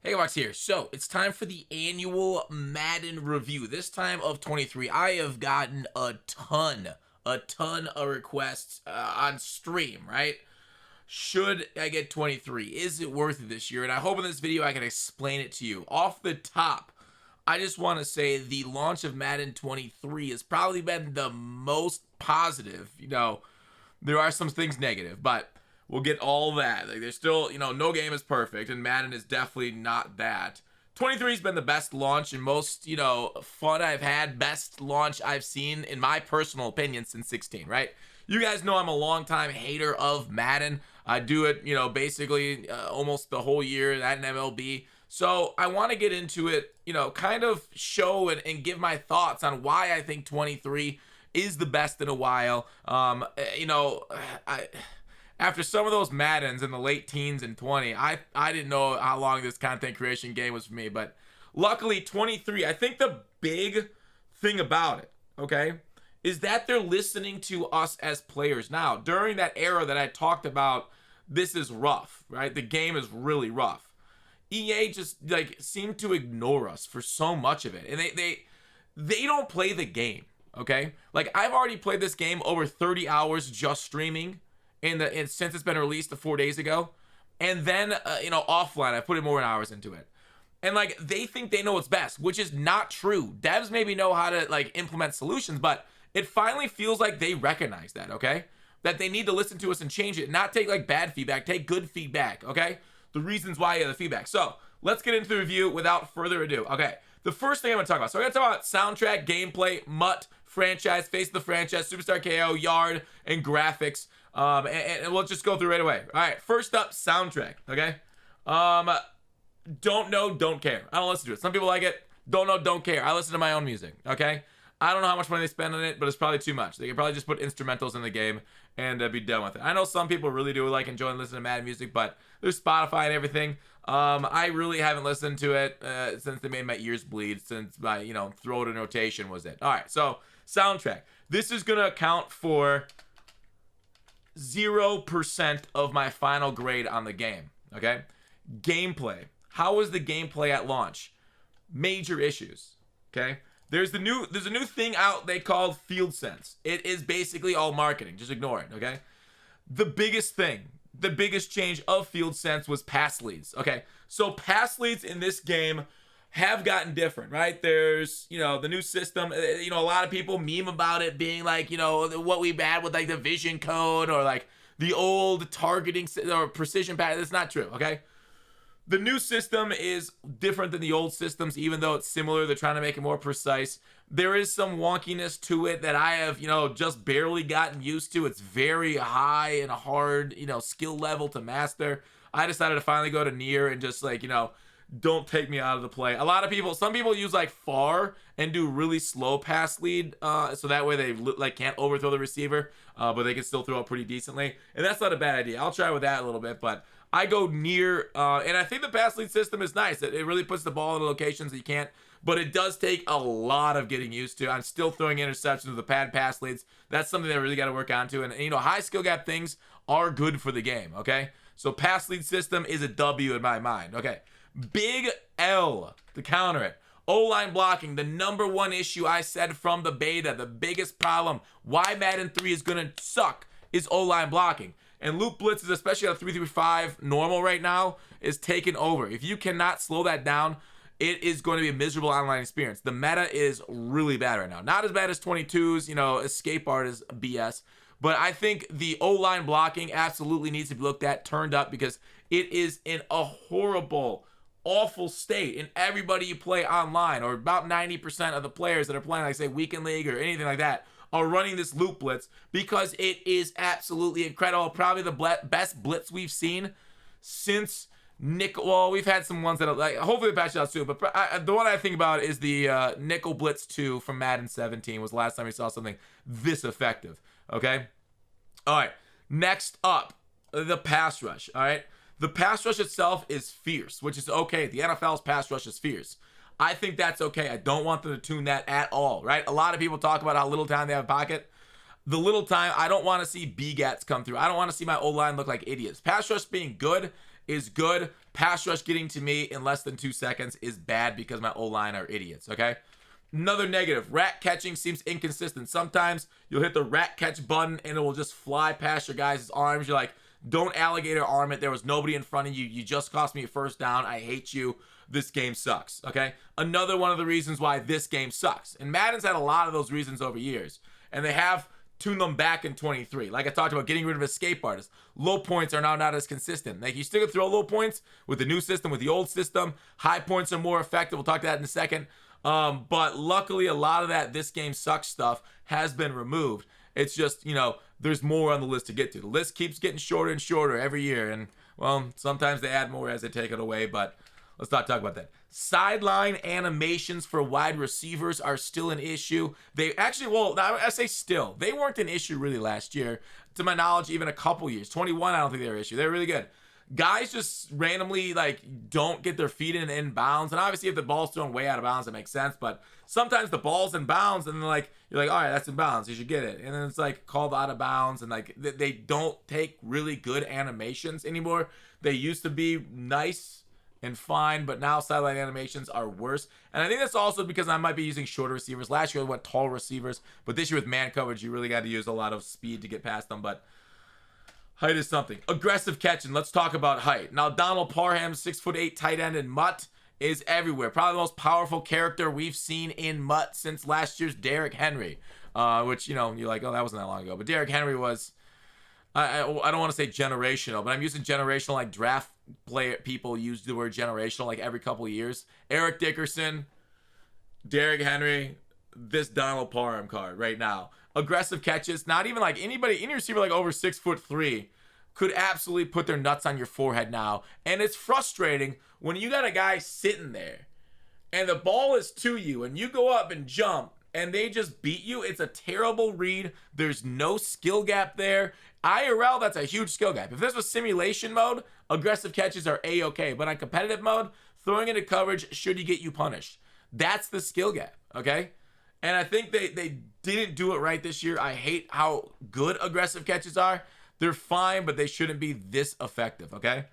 Hey, Box here. So it's time for the annual Madden review. This time of 23, I have gotten a ton of requests on stream, right? Should I get 23? Is it worth it this year? And I hope in this video I can explain it to you. Off the top, I just want to say the launch of Madden 23 has probably been the most positive. There are some things negative, but we'll get all that. Like, there's still, no game is perfect, and Madden is definitely not that. 23 has been the best launch and most, fun I've had, best launch I've seen, in my personal opinion, since 16, right? You guys know I'm a longtime hater of Madden. I do it, basically almost the whole year, that in MLB. So I want to get into it, kind of show and give my thoughts on why I think 23 is the best in a while. After some of those Maddens in the late teens and 20, I didn't know how long this content creation game was for me. But luckily, 23, I think the big thing about it, okay, is that they're listening to us as players now. During that era that I talked about, this is rough, right? The game is really rough. EA just, seemed to ignore us for so much of it. And they don't play the game, okay? I've already played this game over 30 hours just streaming. And since it's been released 4 days ago, and then offline, I put in more hours into it, and they think they know what's best, which is not true. Devs maybe know how to implement solutions, but it finally feels like they recognize that, okay, that they need to listen to us and change it, not take bad feedback, take good feedback, okay, the reasons why the feedback. So let's get into the review without further ado. Okay, the first thing I'm gonna talk about, so I'm gonna talk about soundtrack, gameplay, MUT, franchise, face of the franchise, superstar KO, yard, and graphics. And we'll just go through right away. All right, first up, soundtrack, okay? Don't know, don't care. I don't listen to it. Some people like it. Don't know, don't care. I listen to my own music, okay? I don't know how much money they spend on it, but it's probably too much. They could probably just put instrumentals in the game and be done with it. I know some people really do enjoy listening to Madden music, but there's Spotify and everything. I really haven't listened to it since they made my ears bleed, since my, throat and rotation was it. All right, so soundtrack. This is going to account for 0% of my final grade on the game, okay? Gameplay. How was the gameplay at launch? Major issues, okay? There's a new thing out they called Field Sense. It is basically all marketing. Just ignore it, okay? The biggest change of Field Sense was pass leads, okay? So pass leads in this game have gotten different, right? There's, the new system, a lot of people meme about it being what we had with the vision code or the old targeting or precision pattern. That's not true, okay? The new system is different than the old systems, even though it's similar. They're trying to make it more precise. There is some wonkiness to it that I have, just barely gotten used to. It's very high and hard, skill level to master. I decided to finally go to near and just don't take me out of the play. Some people use far and do really slow pass lead, so that way they can't overthrow the receiver, but they can still throw it pretty decently, and that's not a bad idea. I'll try with that a little bit, but I go near, and I think the pass lead system is nice. It really puts the ball in the locations that you can't, but it does take a lot of getting used to. I'm still throwing interceptions with the pad pass leads. That's something that I really got to work on to, and high skill gap things are good for the game, okay? So pass lead system is a W in my mind, okay? Big L to counter it. O-line blocking, the number one issue I said from the beta, the biggest problem, why Madden 3 is going to suck is O-line blocking. And loop blitzes, especially at a 3-3-5 normal right now, is taking over. If you cannot slow that down, it is going to be a miserable online experience. The meta is really bad right now. Not as bad as 22's, escape art is BS. But I think the O-line blocking absolutely needs to be looked at, turned up, because it is in a horrible, awful state. And everybody you play online, or about 90% of the players that are playing, say, Weekend League or anything like that, are running this loop blitz because it is absolutely incredible. Probably the best blitz we've seen since nickel. Well, we've had some ones that are hopefully they patch it out soon, but the one I think about is the nickel blitz 2 from Madden 17 was the last time we saw something this effective. Okay. All right. Next up, the pass rush. All right. The pass rush itself is fierce, which is okay. The NFL's pass rush is fierce. I think that's okay. I don't want them to tune that at all, right? A lot of people talk about how little time they have in pocket. The little time, I don't want to see B-gats come through. I don't want to see my O-line look like idiots. Pass rush being good is good. pass rush getting to me in less than 2 seconds is bad because my O-line are idiots, okay? Another negative, rat catching seems inconsistent. Sometimes you'll hit the rat catch button and it will just fly past your guys' arms. You're like, don't alligator arm it. There was nobody in front of you. You just cost me a first down. I hate you. This game sucks, okay? Another one of the reasons why this game sucks. And Madden's had a lot of those reasons over years. And they have tuned them back in 23. Like I talked about, getting rid of escape artists. Low points are now not as consistent. Like, you still can throw low points with the new system, with the old system. High points are more effective. We'll talk to that in a second. But luckily, a lot of that this game sucks stuff has been removed. It's just, there's more on the list to get to. The list keeps getting shorter and shorter every year. And, well, sometimes they add more as they take it away, but let's not talk about that. Sideline animations for wide receivers are still an issue. They actually, well, I say still. They weren't an issue really last year. To my knowledge, even a couple years. 21, I don't think they were an issue. They're really good. Guys just randomly, don't get their feet in bounds. And obviously, if the ball's thrown way out of bounds, that makes sense. But sometimes the ball's in bounds, and then, you're like, all right, that's in bounds. You should get it. And then it's, called out of bounds. And, they don't take really good animations anymore. They used to be nice and fine, but now sideline animations are worse. And I think that's also because I might be using shorter receivers. Last year I went tall receivers, but this year with man coverage, you really got to use a lot of speed to get past them. But height is something. Aggressive catching. Let's talk about height. Now, Donald Parham, 6'8" tight end in Mutt, is everywhere. Probably the most powerful character we've seen in Mutt since last year's Derrick Henry, which, you're like, oh, that wasn't that long ago. But Derrick Henry was, I don't want to say generational, but I'm using generational, draft player people use the word generational every couple of years. Eric Dickerson, Derrick Henry, this Donald Parham card right now. Aggressive catches, not even anybody, any receiver over 6'3" could absolutely put their nuts on your forehead now. And it's frustrating when you got a guy sitting there and the ball is to you and you go up and jump and they just beat you. It's a terrible read. There's no skill gap there. IRL, that's a huge skill gap. If this was simulation mode, aggressive catches are A-okay. But on competitive mode, throwing into coverage should get you punished. That's the skill gap, okay? And I think they didn't do it right this year. I hate how good aggressive catches are. They're fine, but they shouldn't be this effective, okay?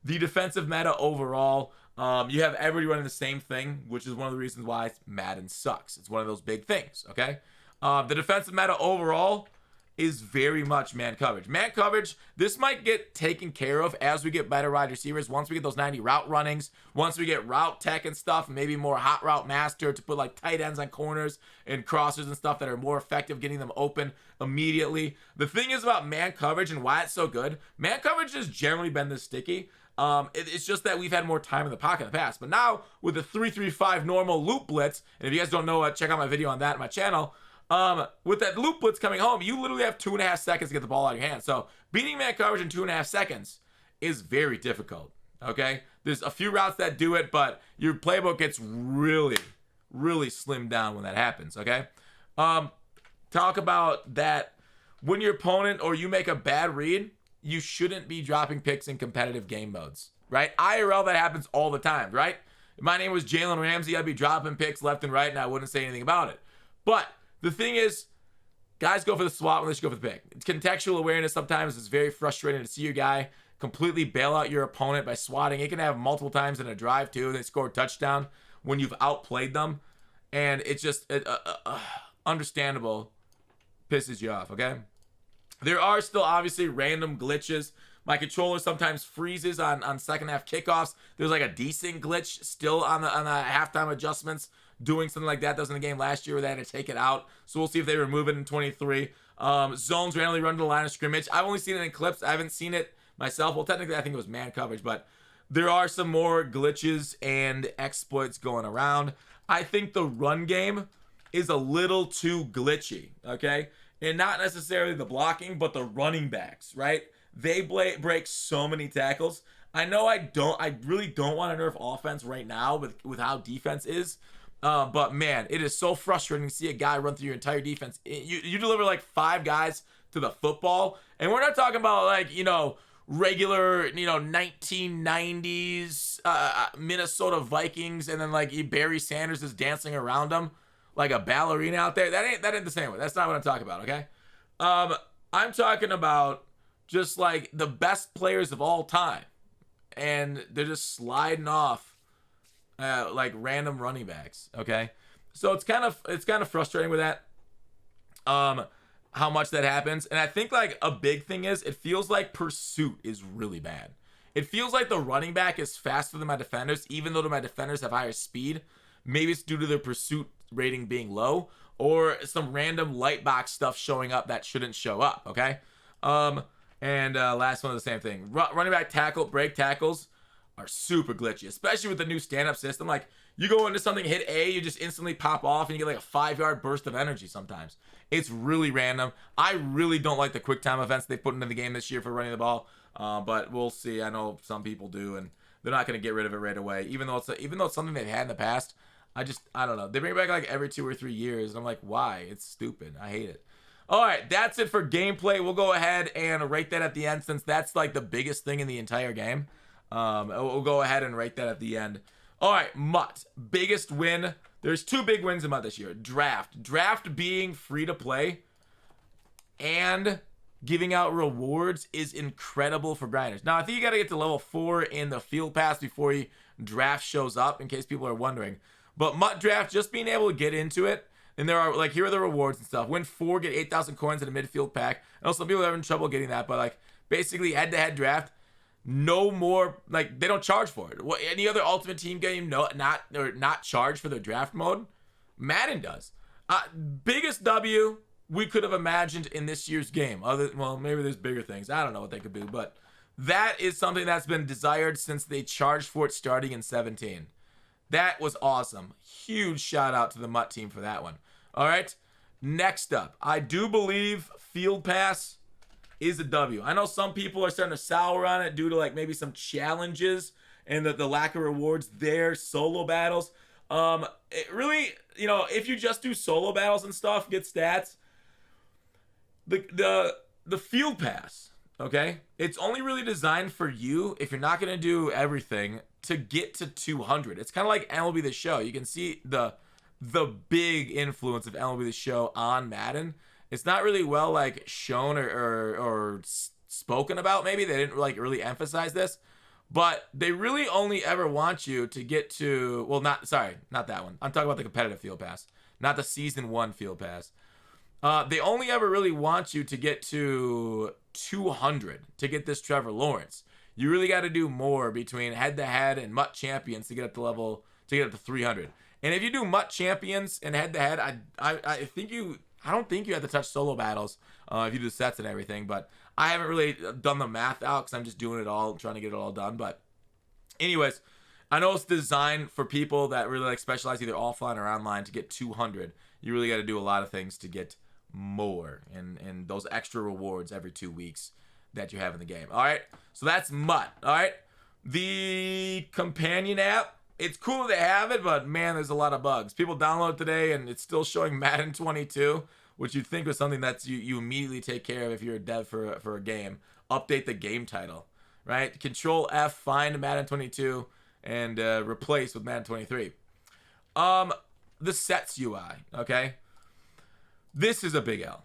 The defensive meta overall, you have everybody running the same thing, which is one of the reasons why Madden sucks. It's one of those big things, okay? The defensive meta overall is very much man coverage. Man coverage, this might get taken care of as we get better wide receivers. Once we get those 90 route runnings, once we get route tech and stuff, maybe more hot route master to put tight ends on corners and crossers and stuff that are more effective getting them open immediately. The thing is about man coverage and why it's so good, man coverage has generally been this sticky. It's just that we've had more time in the pocket in the past. But now with the 3-3-5 normal loop blitz, and if you guys don't know, check out my video on that on my channel. With that loop blitz coming home, you literally have 2.5 seconds to get the ball out of your hand. So beating man coverage in 2.5 seconds is very difficult, okay? There's a few routes that do it, but your playbook gets really, really slimmed down when that happens, okay? Talk about that when your opponent or you make a bad read, you shouldn't be dropping picks in competitive game modes, right? IRL, that happens all the time, right? If my name was Jalen Ramsey, I'd be dropping picks left and right, and I wouldn't say anything about it. But the thing is, guys go for the swat when they should go for the pick. Contextual awareness sometimes is very frustrating to see your guy completely bail out your opponent by swatting. It can happen multiple times in a drive, too. They score a touchdown when you've outplayed them. And it's just understandable. Pisses you off, okay? There are still obviously random glitches. My controller sometimes freezes on second half kickoffs. There's a decent glitch still on the halftime adjustments. Doing something like that. That was in the game last year where they had to take it out. So we'll see if they remove it in 23. Zones randomly run to the line of scrimmage. I've only seen it in clips. I haven't seen it myself. Well, technically, I think it was man coverage, but there are some more glitches and exploits going around. I think the run game is a little too glitchy, okay? And not necessarily the blocking, but the running backs, right? They break so many tackles. I know I really don't want to nerf offense right now with how defense is. But man, it is so frustrating to see a guy run through your entire defense. You deliver 5 guys to the football, and we're not talking about regular 1990s Minnesota Vikings, and then Barry Sanders is dancing around them like a ballerina out there. That ain't the same way. That's not what I'm talking about. Okay, I'm talking about just the best players of all time. and they're just sliding off like random running backs. Okay, so it's kind of frustrating with that. How much that happens, and I think like a big thing is it feels like pursuit is really bad. It feels like the running back is faster than my defenders, even though my defenders have higher speed. Maybe it's due to their pursuit rating being low, or some random light box stuff showing up that shouldn't show up. Okay. And last one, the same thing. Running back tackle, break tackles are super glitchy, especially with the new stand-up system. Like, you go into something, hit A, you just instantly pop off, and you get like a 5-yard burst of energy sometimes. It's really random. I really don't like the quick time events they put into the game this year for running the ball, but we'll see. I know some people do, and they're not going to get rid of it right away, even though it's something they've had in the past. I don't know. They bring it back like every 2 or 3 years, and I'm like, why? It's stupid. I hate it. All right, that's it for gameplay. We'll go ahead and rate that at the end, since that's like the biggest thing in the entire game. We'll go ahead and rate that at the end. All right, Mutt, biggest win. There's 2 big wins in Mutt this year. Draft being free to play and giving out rewards is incredible for grinders. Now, I think you got to get to level 4 in the field pass before draft shows up, in case people are wondering. But Mutt draft, just being able to get into it, and there are, like, here are the rewards and stuff. Win 4, get 8,000 coins in a midfield pack. I know some people are having trouble getting that, but, like, basically head-to-head draft, no more, like, they don't charge for it. Any other Ultimate Team game not charge for their draft mode? Madden does. Biggest W we could have imagined in this year's game. Well, maybe there's bigger things. I don't know what they could do, but that is something that's been desired since they charged for it starting in 17. That was awesome. Huge shout out to the Mutt team for that one. All right, next up, I do believe Field Pass is a W. I know some people are starting to sour on it due to like maybe some challenges and the lack of rewards there, solo battles. It really, if you just do solo battles and stuff, get stats, the Field Pass, okay, it's only really designed for you if you're not going to do everything to get to 200. It's kind of like MLB The Show. You can see the big influence of MLB The Show on Madden. It's not really well like shown or spoken about. Maybe they didn't like really emphasize this, but they really only ever want you to get to, well, not that one. I'm talking about the competitive Field Pass, not the season 1 Field Pass. They only ever really want you to get to 200 to get this Trevor Lawrence. You really got to do more between head-to-head and Mutt Champions to get up to get up to 300. And if you do Mutt Champions and head-to-head, I don't think you have to touch solo battles if you do sets and everything. But I haven't really done the math out because I'm just doing it all, trying to get it all done. But anyways, I know it's designed for people that really like specialize either offline or online to get 200. You really got to do a lot of things to get more and those extra rewards every 2 weeks that you have in the game. All right, so that's Mutt. All right, the companion app, it's cool that they have it, but man, there's a lot of bugs. People download it today and it's still showing Madden 22, which you'd think was something that you immediately take care of if you're a dev for a game. Update the game title, right? Control F, find Madden 22 and replace with Madden 23. The sets UI, okay, this is a big L.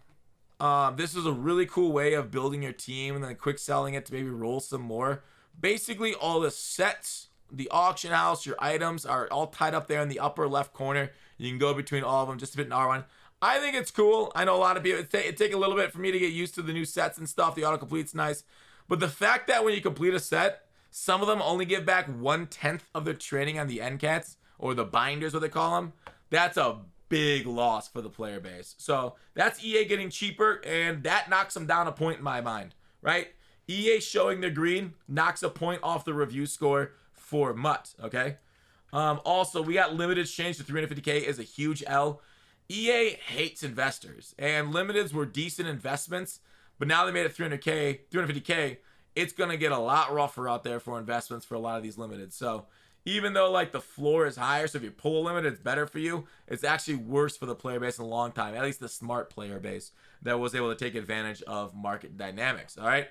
This is a really cool way of building your team and then quick selling it to maybe roll some more. Basically, all the sets, the auction house, your items are all tied up there in the upper left corner. You can go between all of them just to fit an R1. I think it's cool. I know a lot of people, it take a little bit for me to get used to the new sets and stuff. The autocomplete's nice. But the fact that when you complete a set, some of them only give back 1/10 of their training on the end cats, or the binders, what they call them, that's a big loss for the player base. So that's EA getting cheaper, and that knocks them down a point in my mind, right? EA showing their green knocks a point off the review score for Mutt, okay? Also, we got limited change to 350K is a huge L. EA hates investors, and limiteds were decent investments, but now they made it 350K, it's going to get a lot rougher out there for investments for a lot of these limiteds. So even though like the floor is higher, so if you pull a limit, it's better for you, it's actually worse for the player base in a long time, at least the smart player base that was able to take advantage of market dynamics, all right?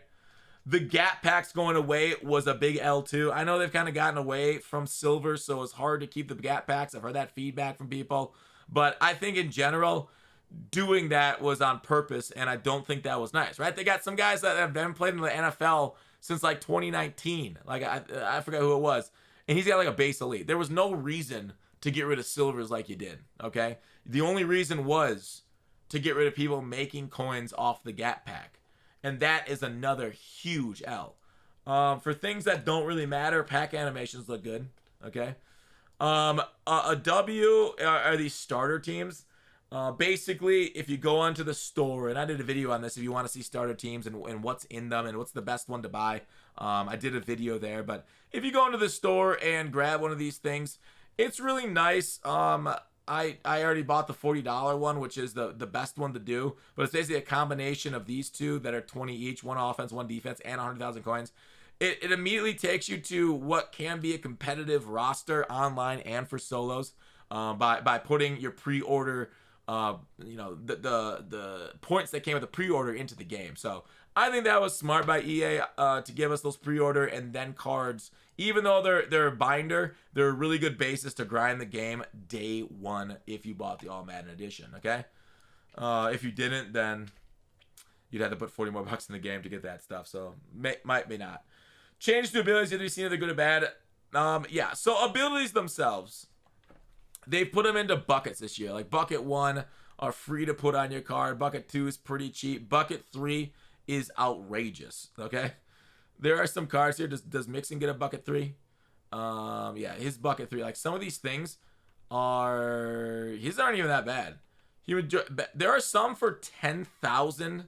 The gap packs going away was a big L too. I know they've kind of gotten away from silver, so it's hard to keep the gap packs. I've heard that feedback from people, but I think in general, doing that was on purpose, and I don't think that was nice, right? They got some guys that have been played in the NFL since like 2019. Like I forgot who it was, and he's got like a base elite. There was no reason to get rid of silvers like you did. Okay, the only reason was to get rid of people making coins off the Gap Pack, and that is another huge L. For things that don't really matter, pack animations look good. Okay, a W are these starter teams. Basically, if you go onto the store, and I did a video on this if you want to see starter teams and what's in them and what's the best one to buy, I did a video there. But if you go into the store and grab one of these things, it's really nice. I already bought the $40 one, which is the best one to do, but it's basically a combination of these two that are 20 each, one offense, one defense, and 100,000 coins. It immediately takes you to what can be a competitive roster online and for solos, by putting your pre-order, the points that came with the pre-order into the game. So I think that was smart by EA to give us those pre-order and then cards. Even though they're a binder, they're a really good basis to grind the game day one if you bought the All Madden edition. Okay, if you didn't, then you'd have to put 40 more bucks in the game to get that stuff. So may not. Change to abilities, have you seen if they're good or bad? Yeah. So abilities themselves, they've put them into buckets this year. Like bucket 1 are free to put on your card. Bucket 2 is pretty cheap. Bucket 3 is outrageous. Okay. There are some cards here. Does Mixon get a bucket 3? Yeah, his bucket 3. Like some of these things his aren't even that bad. There are some for 10,000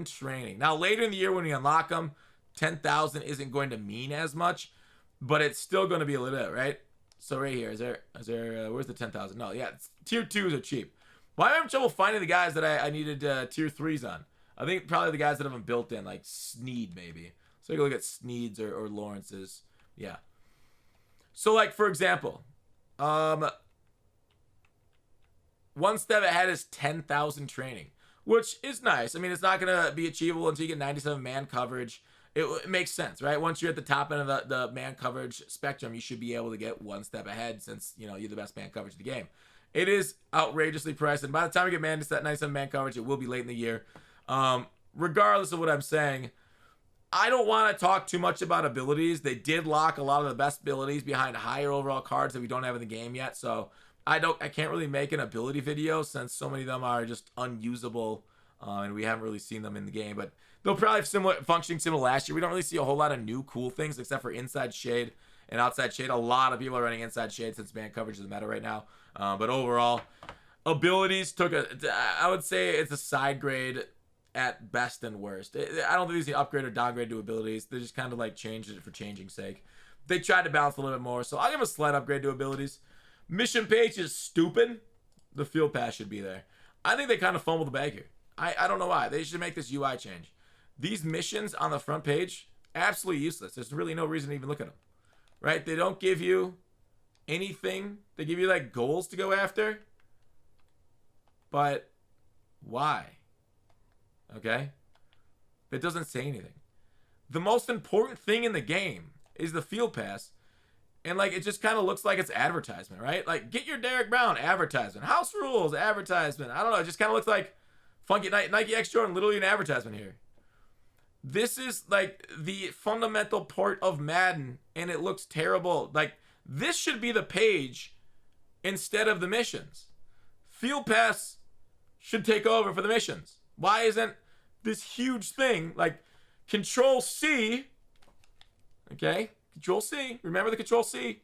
training. Now later in the year when we unlock them, 10,000 isn't going to mean as much, but it's still going to be a little bit, right? So right here, is there where's the 10,000? No, yeah, tier 2s are cheap. Why am I having trouble finding the guys that I needed tier 3s on? I think probably the guys that have them built in, like Sneed maybe. So you can look at Sneed's or Lawrence's. Yeah. So like for example, one step ahead is 10,000 training, which is nice. I mean, it's not gonna be achievable until you get 97 man coverage. It makes sense, right? Once you're at the top end of the man coverage spectrum, you should be able to get one step ahead since you're the best man coverage in the game. It is outrageously priced, and by the time we get 97 man coverage, it will be late in the year. Regardless of what I'm saying, I don't want to talk too much about abilities. They did lock a lot of the best abilities behind higher overall cards that we don't have in the game yet, so I can't really make an ability video since so many of them are just unusable, and we haven't really seen them in the game. But they'll probably have functioning similar to last year. We don't really see a whole lot of new cool things except for inside shade and outside shade. A lot of people are running inside shade since man coverage is meta right now. But overall, abilities I would say it's a side grade at best and worst. I don't think there's an upgrade or downgrade to abilities. They just kind of like changed it for changing's sake. They tried to balance a little bit more, so I'll give them a slight upgrade to abilities. Mission page is stupid. The field pass should be there. I think they kind of fumbled the bag here. I don't know why. They should make this UI change. These missions on the front page, absolutely useless. There's really no reason to even look at them. Right? They don't give you anything. They give you like goals to go after. But why? Okay? That doesn't say anything. The most important thing in the game is the field pass. And like it just kind of looks like it's advertisement, right? Like get your Derek Brown advertisement. House rules advertisement. I don't know. It just kind of looks like Funky Nike X Jordan, literally an advertisement here. This is like the fundamental part of Madden, and it looks terrible. Like this should be the page instead of the missions. Field pass should take over for the missions. Why isn't this huge thing like Control C? Okay, Control C. Remember the Control C.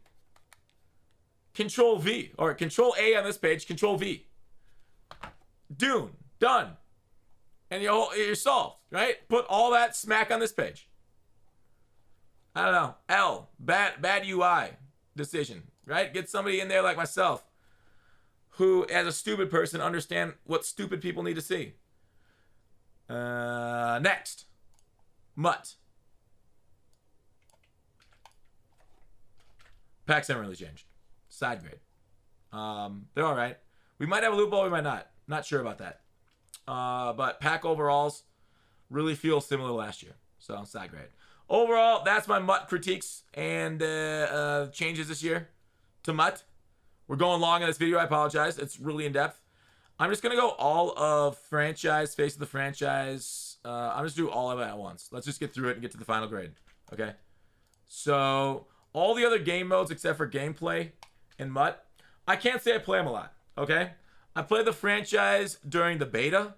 Control V or Control A on this page. Control V. Dune. Done. And you're solved, right? Put all that smack on this page. I don't know. L. Bad UI decision, right? Get somebody in there like myself who, as a stupid person, understand what stupid people need to see. Next. Mutt. Packs haven't really changed. Side grade. They're all right. We might have a loot ball, we might not. Not sure about that. But pack overalls really feel similar to last year. So side grade. Overall, that's my Mutt critiques and changes this year to Mutt. We're going long on this video. I apologize. It's really in depth. I'm just going to go all of franchise, face of the franchise, I'm just do all of it at once. Let's just get through it and get to the final grade. Okay. So all the other game modes except for gameplay and MUT, I can't say I play them a lot. Okay. I played the franchise during the beta.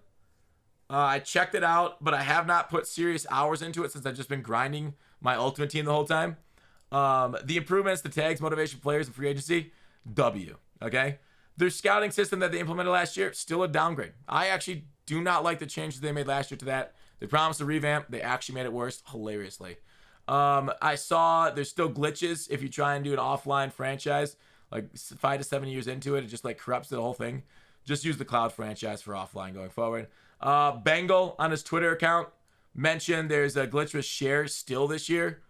I checked it out, but I have not put serious hours into it since I've just been grinding my Ultimate Team the whole time. The improvements to tags, motivation, players, and free agency, W. Okay. Their scouting system that they implemented last year, still a downgrade. I actually do not like the changes they made last year to that. They promised a revamp. They actually made it worse hilariously. I saw there's still glitches if you try and do an offline franchise, like 5 to 7 years into it. It just like corrupts the whole thing. Just use the cloud franchise for offline going forward. Bengal on his Twitter account mentioned there's a glitch with shares still this year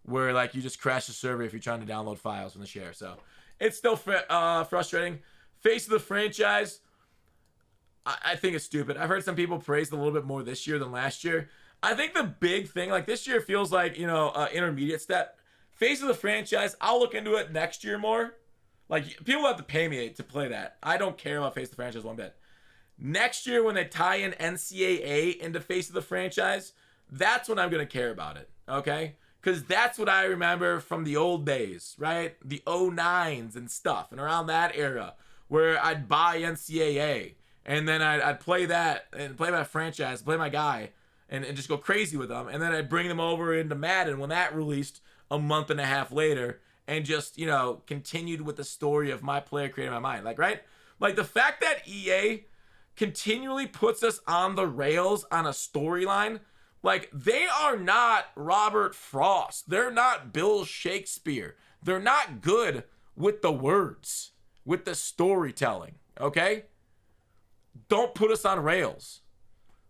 where like you just crash the server if you're trying to download files from the share. So it's still frustrating. Face of the franchise, I think it's stupid. I've heard some people praise it a little bit more this year than last year. I think the big thing, like this year feels like, intermediate step. Face of the franchise, I'll look into it next year more. Like, people have to pay me to play that. I don't care about Face of the franchise one bit. Next year, when they tie in NCAA into Face of the franchise, that's when I'm going to care about it, okay? Because that's what I remember from the old days, right? The 09s and stuff, and around that era, where I'd buy NCAA, and then I'd play that, and play my franchise, play my guy, and just go crazy with them, and then I'd bring them over into Madden when that released a month and a half later, and just, continued with the story of my player creating my mind. Like, right? Like, the fact that EA continually puts us on the rails on a storyline, like, they are not Robert Frost. They're not Bill Shakespeare. They're not good with the words, with the storytelling, okay? Don't put us on rails.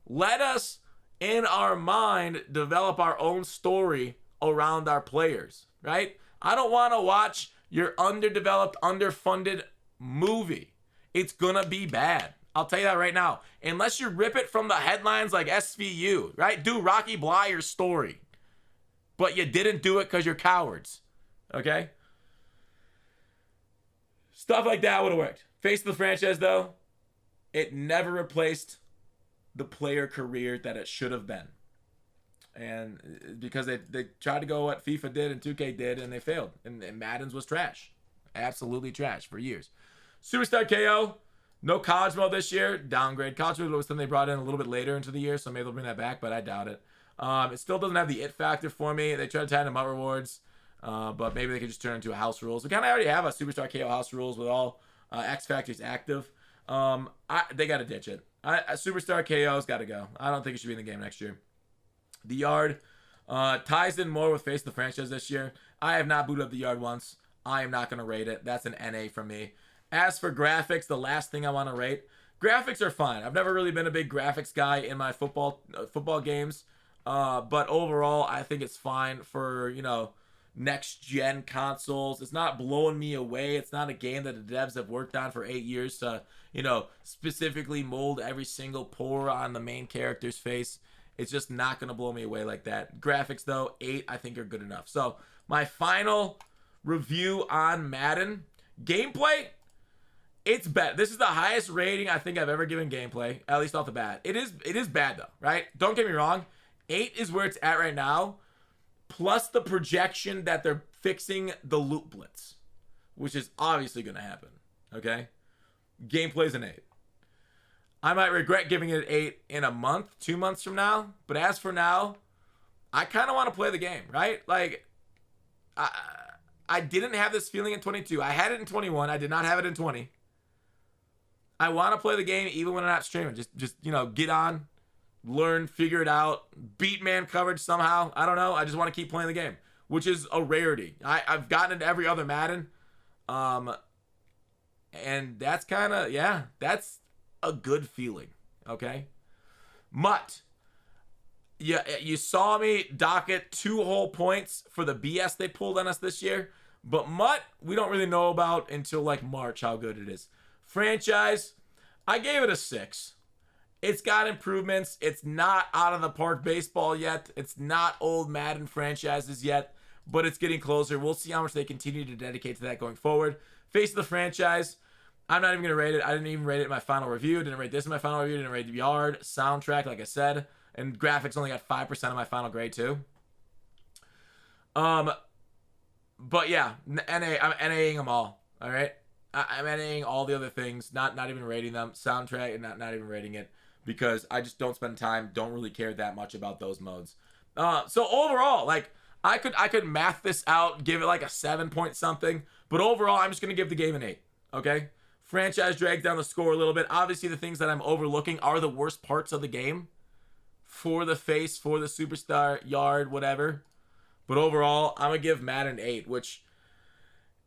Let us, in our mind, develop our own story around our players, right? I don't want to watch your underdeveloped, underfunded movie. It's gonna be bad. I'll tell you that right now. Unless you rip it from the headlines like SVU, right? Do Rocky Blyer's story. But you didn't do it because you're cowards, okay? Stuff like that would have worked. Face of the franchise, though, it never replaced the player career that it should have been. And because they tried to go what FIFA did and 2K did, and they failed. And Madden's was trash. Absolutely trash for years. Superstar KO, no college mode this year. Downgrade. College mode was something they brought in a little bit later into the year, so maybe they'll bring that back, but I doubt it. It still doesn't have the it factor for me. They tried to tie into MUT rewards, but maybe they could just turn it into a house rules. We kind of already have a Superstar KO house rules with all X factors active. They got to ditch it. Superstar KO's got to go. I don't think it should be in the game next year. The Yard ties in more with Face of the franchise this year. I have not booted up the Yard once. I am not going to rate it. That's an NA from me. As for graphics, the last thing I want to rate, graphics are fine. I've never really been a big graphics guy in my football games, but overall, I think it's fine for, next-gen consoles. It's not blowing me away. It's not a game that the devs have worked on for 8 years to, specifically mold every single pore on the main character's face. It's just not going to blow me away like that. Graphics, though, 8, I think are good enough. So, my final review on Madden. Gameplay, it's bad. This is the highest rating I think I've ever given gameplay, at least off the bat. It is bad, though, right? Don't get me wrong. 8 is where it's at right now, plus the projection that they're fixing the loot blitz, which is obviously going to happen, okay? Gameplay's an 8. I might regret giving it an 8 in a month, 2 months from now. But as for now, I kind of want to play the game, right? Like, I didn't have this feeling in 22. I had it in 21. I did not have it in 20. I want to play the game even when I'm not streaming. Just get on, learn, figure it out, beat man coverage somehow. I don't know. I just want to keep playing the game, which is a rarity. I've gotten into every other Madden. And that's kind of, that's a good feeling, okay? MUT. Yeah, you saw me docket 2 whole points for the BS they pulled on us this year, but MUT, we don't really know about until like March how good it is. Franchise, I gave it a 6. It's got improvements. It's not out of the park baseball yet. It's not old Madden franchises yet, but it's getting closer. We'll see how much they continue to dedicate to that going forward. Face of the franchise, I'm not even going to rate it. I didn't even rate it in my final review. Didn't rate this in my final review. Didn't rate the Yard. Soundtrack, like I said. And graphics only got 5% of my final grade too. But yeah, I'm NAing them all. All right, I'm NAing all the other things, not even rating them. Soundtrack and not even rating it because I just don't spend time, don't really care that much about those modes. So overall, like I could math this out, give it like a 7 point something, but overall I'm just gonna give the game an 8. Okay. Franchise drags down the score a little bit. Obviously, the things that I'm overlooking are the worst parts of the game. For the face, for the superstar, yard, whatever. But overall, I'm going to give Madden 8, which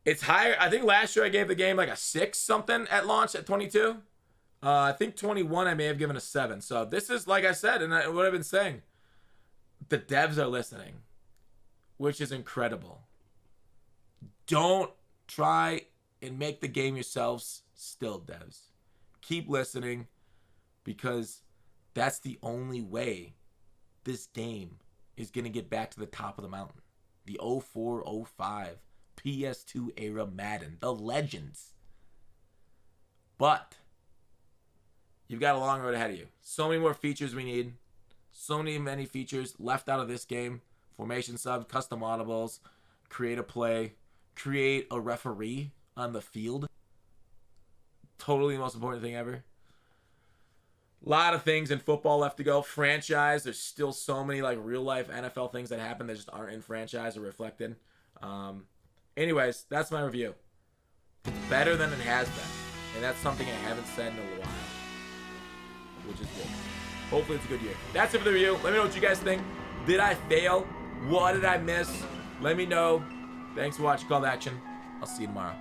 it's higher. I think last year I gave the game like a 6 something at launch at 22. I think 21 I may have given a 7. So this is, like I said, and what I've been saying, the devs are listening, which is incredible. Don't try and make the game yourselves still, devs. Keep listening because that's the only way this game is going to get back to the top of the mountain. The 04-05 PS2 era Madden. The legends. But you've got a long road ahead of you. So many more features we need. So many features left out of this game. Formation subs, custom audibles, create a play, create a referee on the field. Totally the most important thing ever. A lot of things in football left to go. Franchise, there's still so many like real life NFL things that happen that just aren't in franchise or reflected. Anyways, that's my review. It's better than it has been. And that's something I haven't said in a while. Which is good. Hopefully it's a good year. That's it for the review. Let me know what you guys think. Did I fail? What did I miss? Let me know. Thanks for watching Call to Action. I'll see you tomorrow.